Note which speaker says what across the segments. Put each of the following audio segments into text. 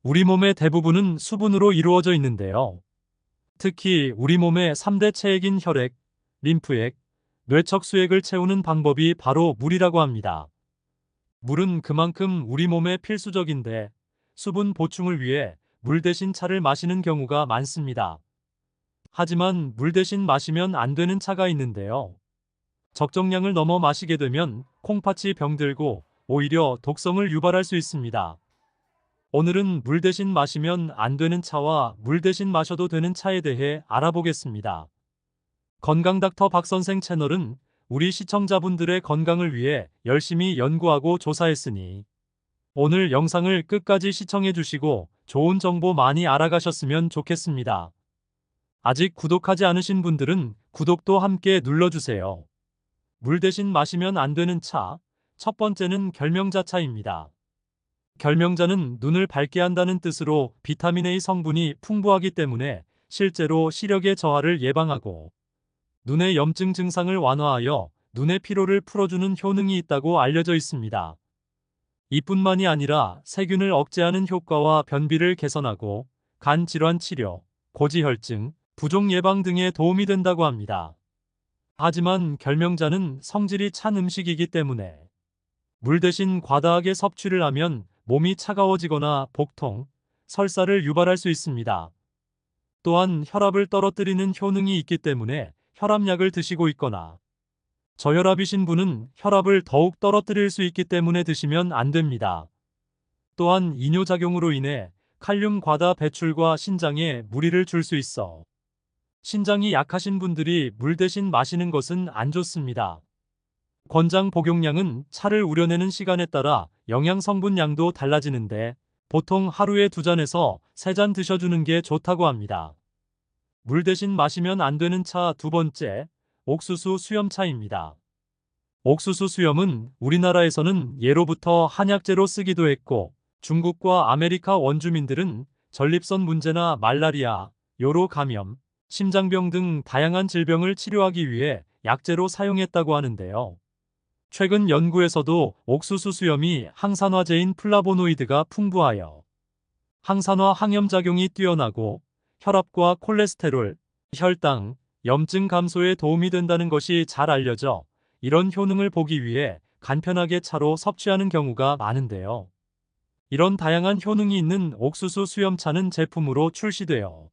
Speaker 1: 우리 몸의 대부분은 수분으로 이루어져 있는데요. 특히 우리 몸의 3대 체액인 혈액, 림프액, 뇌척수액을 채우는 방법이 바로 물이라고 합니다. 물은 그만큼 우리 몸에 필수적인데 수분 보충을 위해 물 대신 차를 마시는 경우가 많습니다. 하지만 물 대신 마시면 안 되는 차가 있는데요. 적정량을 넘어 마시게 되면 콩팥이 병들고 오히려 독성을 유발할 수 있습니다. 오늘은 물 대신 마시면 안 되는 차와 물 대신 마셔도 되는 차에 대해 알아보겠습니다. 건강닥터 박선생 채널은 우리 시청자분들의 건강을 위해 열심히 연구하고 조사했으니 오늘 영상을 끝까지 시청해 주시고 좋은 정보 많이 알아가셨으면 좋겠습니다. 아직 구독하지 않으신 분들은 구독도 함께 눌러주세요. 물 대신 마시면 안 되는 차, 첫 번째는 결명자차입니다. 결명자는 눈을 밝게 한다는 뜻으로 비타민 A 성분이 풍부하기 때문에 실제로 시력의 저하를 예방하고 눈의 염증 증상을 완화하여 눈의 피로를 풀어주는 효능이 있다고 알려져 있습니다. 이뿐만이 아니라 세균을 억제하는 효과와 변비를 개선하고 간 질환 치료, 고지혈증, 부종 예방 등에 도움이 된다고 합니다. 하지만 결명자는 성질이 찬 음식이기 때문에 물 대신 과다하게 섭취를 하면 몸이 차가워지거나 복통, 설사를 유발할 수 있습니다. 또한 혈압을 떨어뜨리는 효능이 있기 때문에 혈압약을 드시고 있거나 저혈압이신 분은 혈압을 더욱 떨어뜨릴 수 있기 때문에 드시면 안 됩니다. 또한 이뇨작용으로 인해 칼륨 과다 배출과 신장에 무리를 줄 수 있어 신장이 약하신 분들이 물 대신 마시는 것은 안 좋습니다. 권장 복용량은 차를 우려내는 시간에 따라 영양 성분 양도 달라지는데 보통 하루에 2잔에서 3잔 드셔주는 게 좋다고 합니다. 물 대신 마시면 안 되는 차 두 번째, 옥수수 수염차입니다. 옥수수 수염은 우리나라에서는 예로부터 한약재로 쓰기도 했고 중국과 아메리카 원주민들은 전립선 문제나 말라리아, 요로 감염, 심장병 등 다양한 질병을 치료하기 위해 약재로 사용했다고 하는데요. 최근 연구에서도 옥수수 수염이 항산화제인 플라보노이드가 풍부하여 항산화 항염작용이 뛰어나고 혈압과 콜레스테롤, 혈당, 염증 감소에 도움이 된다는 것이 잘 알려져 이런 효능을 보기 위해 간편하게 차로 섭취하는 경우가 많은데요. 이런 다양한 효능이 있는 옥수수 수염차는 제품으로 출시되어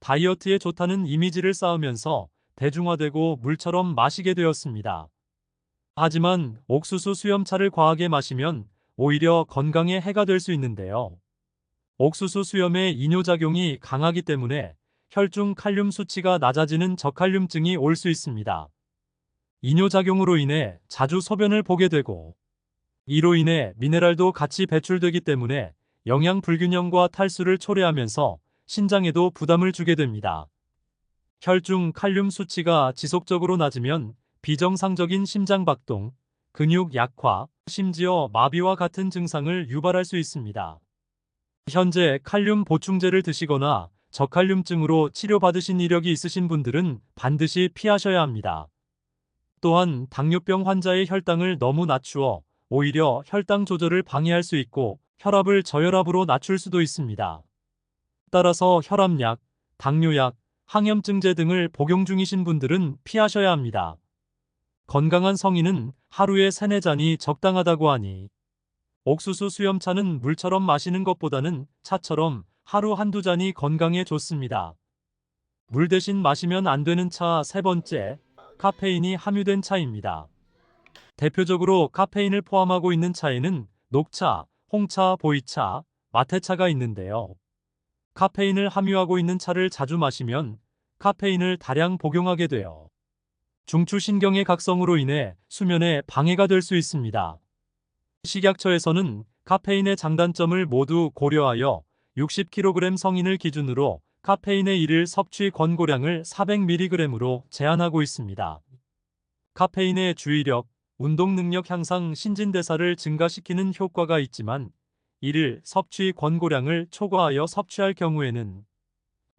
Speaker 1: 다이어트에 좋다는 이미지를 쌓으면서 대중화되고 물처럼 마시게 되었습니다. 하지만 옥수수 수염차를 과하게 마시면 오히려 건강에 해가 될 수 있는데요. 옥수수 수염의 이뇨작용이 강하기 때문에 혈중 칼륨 수치가 낮아지는 저칼륨증이 올 수 있습니다. 이뇨작용으로 인해 자주 소변을 보게 되고 이로 인해 미네랄도 같이 배출되기 때문에 영양 불균형과 탈수를 초래하면서 신장에도 부담을 주게 됩니다. 혈중 칼륨 수치가 지속적으로 낮으면 비정상적인 심장박동, 근육 약화, 심지어 마비와 같은 증상을 유발할 수 있습니다. 현재 칼륨 보충제를 드시거나 저칼륨증으로 치료받으신 이력이 있으신 분들은 반드시 피하셔야 합니다. 또한 당뇨병 환자의 혈당을 너무 낮추어 오히려 혈당 조절을 방해할 수 있고 혈압을 저혈압으로 낮출 수도 있습니다. 따라서 혈압약, 당뇨약, 항염증제 등을 복용 중이신 분들은 피하셔야 합니다. 건강한 성인은 하루에 3-4잔이 적당하다고 하니 옥수수 수염차는 물처럼 마시는 것보다는 차처럼 하루 1-2잔이 건강에 좋습니다. 물 대신 마시면 안 되는 차 세 번째, 카페인이 함유된 차입니다. 대표적으로 카페인을 포함하고 있는 차에는 녹차, 홍차, 보이차, 마테차가 있는데요. 카페인을 함유하고 있는 차를 자주 마시면 카페인을 다량 복용하게 되어 중추신경의 각성으로 인해 수면에 방해가 될 수 있습니다. 식약처에서는 카페인의 장단점을 모두 고려하여 60kg 성인을 기준으로 카페인의 일일 섭취 권고량을 400mg으로 제한하고 있습니다. 카페인의 주의력, 운동 능력 향상, 신진대사를 증가시키는 효과가 있지만 일일 섭취 권고량을 초과하여 섭취할 경우에는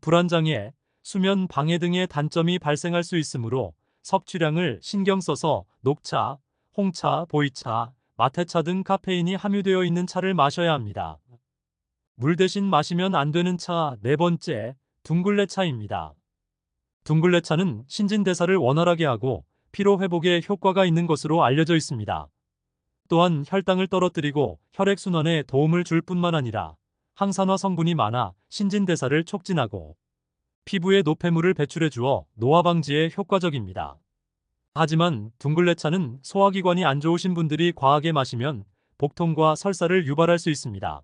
Speaker 1: 불안장애, 수면 방해 등의 단점이 발생할 수 있으므로 섭취량을 신경 써서 녹차, 홍차, 보이차, 마테차 등 카페인이 함유되어 있는 차를 마셔야 합니다. 물 대신 마시면 안 되는 차 네 번째, 둥글레차입니다. 둥글레차는 신진대사를 원활하게 하고 피로 회복에 효과가 있는 것으로 알려져 있습니다. 또한 혈당을 떨어뜨리고 혈액순환에 도움을 줄 뿐만 아니라 항산화 성분이 많아 신진대사를 촉진하고 피부에 노폐물을 배출해 주어 노화 방지에 효과적입니다. 하지만 둥글레차는 소화기관이 안 좋으신 분들이 과하게 마시면 복통과 설사를 유발할 수 있습니다.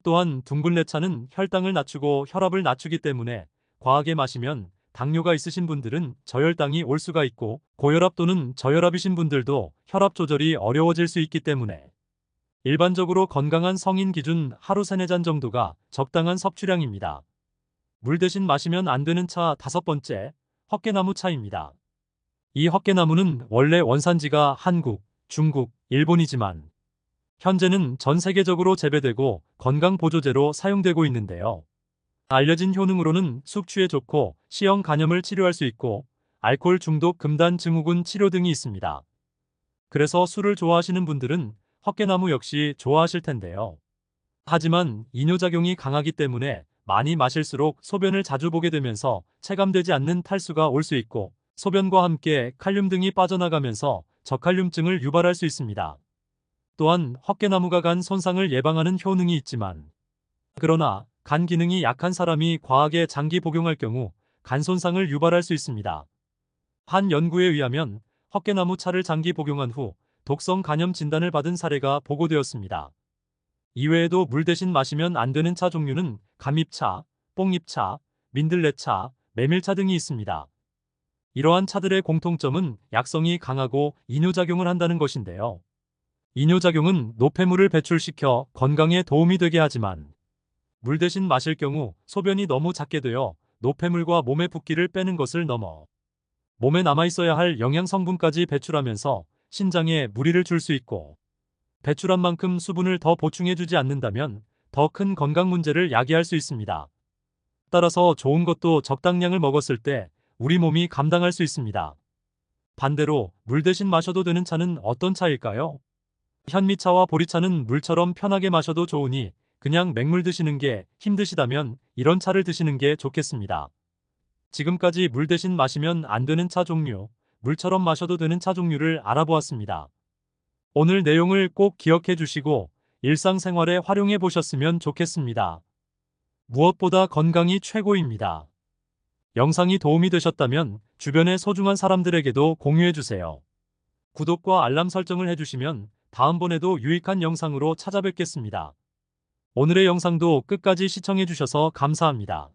Speaker 1: 또한 둥글레차는 혈당을 낮추고 혈압을 낮추기 때문에 과하게 마시면 당뇨가 있으신 분들은 저혈당이 올 수가 있고 고혈압 또는 저혈압이신 분들도 혈압 조절이 어려워질 수 있기 때문에 일반적으로 건강한 성인 기준 하루 3-4잔 정도가 적당한 섭취량입니다. 물 대신 마시면 안 되는 차 다섯 번째, 헛개나무 차입니다. 이 헛개나무는 원래 원산지가 한국, 중국, 일본이지만 현재는 전 세계적으로 재배되고 건강보조제로 사용되고 있는데요. 알려진 효능으로는 숙취에 좋고 시형 간염을 치료할 수 있고 알코올 중독 금단 증후군 치료 등이 있습니다. 그래서 술을 좋아하시는 분들은 헛개나무 역시 좋아하실 텐데요. 하지만 이뇨작용이 강하기 때문에 많이 마실수록 소변을 자주 보게 되면서 체감되지 않는 탈수가 올 수 있고 소변과 함께 칼륨 등이 빠져나가면서 저칼륨증을 유발할 수 있습니다. 또한 헛개나무가 간 손상을 예방하는 효능이 있지만 그러나 간 기능이 약한 사람이 과하게 장기 복용할 경우 간 손상을 유발할 수 있습니다. 한 연구에 의하면 헛개나무 차를 장기 복용한 후 독성 간염 진단을 받은 사례가 보고되었습니다. 이외에도 물 대신 마시면 안 되는 차 종류는 감잎차, 뽕잎차, 민들레차, 메밀차 등이 있습니다. 이러한 차들의 공통점은 약성이 강하고 이뇨작용을 한다는 것인데요. 이뇨작용은 노폐물을 배출시켜 건강에 도움이 되게 하지만 물 대신 마실 경우 소변이 너무 작게 되어 노폐물과 몸의 붓기를 빼는 것을 넘어 몸에 남아있어야 할 영양 성분까지 배출하면서 신장에 무리를 줄 수 있고 배출한 만큼 수분을 더 보충해주지 않는다면 더 큰 건강 문제를 야기할 수 있습니다. 따라서 좋은 것도 적당량을 먹었을 때 우리 몸이 감당할 수 있습니다. 반대로 물 대신 마셔도 되는 차는 어떤 차일까요? 현미차와 보리차는 물처럼 편하게 마셔도 좋으니 그냥 맹물 드시는 게 힘드시다면 이런 차를 드시는 게 좋겠습니다. 지금까지 물 대신 마시면 안 되는 차 종류, 물처럼 마셔도 되는 차 종류를 알아보았습니다. 오늘 내용을 꼭 기억해 주시고 일상생활에 활용해 보셨으면 좋겠습니다. 무엇보다 건강이 최고입니다. 영상이 도움이 되셨다면 주변의 소중한 사람들에게도 공유해 주세요. 구독과 알람 설정을 해주시면 다음번에도 유익한 영상으로 찾아뵙겠습니다. 오늘의 영상도 끝까지 시청해 주셔서 감사합니다.